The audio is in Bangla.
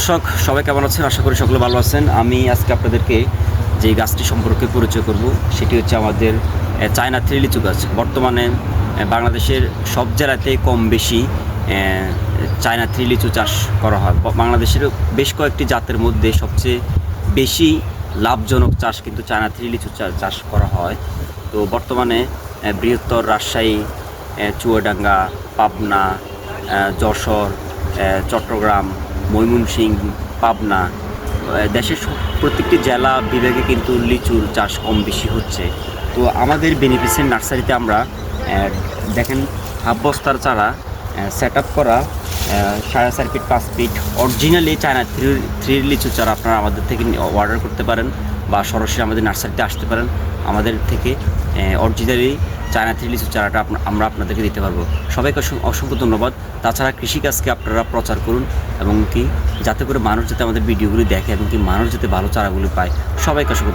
দর্শক সবাই কেমন আছেন? আশা করি সকলে ভালো আছেন। আমি আজকে আপনাদেরকে যে গাছটি সম্পর্কে পরিচয় করব সেটি হচ্ছে আমাদের চায়না থ্রি লিচু গাছ। বর্তমানে বাংলাদেশের সব জেলাতেই কম বেশি চায়না থ্রি লিচু চাষ করা হয়। বাংলাদেশের বেশ কয়েকটি জাতের মধ্যে সবচেয়ে বেশি লাভজনক চাষ কিন্তু চায়না থ্রি লিচু চাষ করা হয়। তো বর্তমানে বৃহত্তর রাজশাহী, চুয়াডাঙ্গা, পাবনা, যশোর, চট্টগ্রাম, ময়মনসিংহ, পাবনা, দেশের প্রত্যেকটি জেলা বিভাগে কিন্তু লিচুর চাষ কম বেশি হচ্ছে। তো আমাদের বেনিফিসেন্ট নার্সারিতে আমরা দেখেন হাফ বস্তার চারা সেট আপ করা 4.5 feet 5 feet originally China three লিচু চারা আপনারা আমাদের থেকে অর্ডার করতে পারেন বা সরাসরি আমাদের নার্সারিতে আসতে পারেন। আমাদের থেকে অরিজিনালি চায়না থ্রি লিচু চারাটা আমরা আপনাদেরকে দিতে পারবো। সবাইকে অসংখ্য ধন্যবাদ। তাছাড়া কৃষিকাজকে আপনারা প্রচার করুন এবং কি যাতে করে মানুষ যাতে আমাদের ভিডিওগুলি দেখে এবং কি মানুষ যাতে ভালো চারাগুলি পায়। সবাইকে অসংখ্য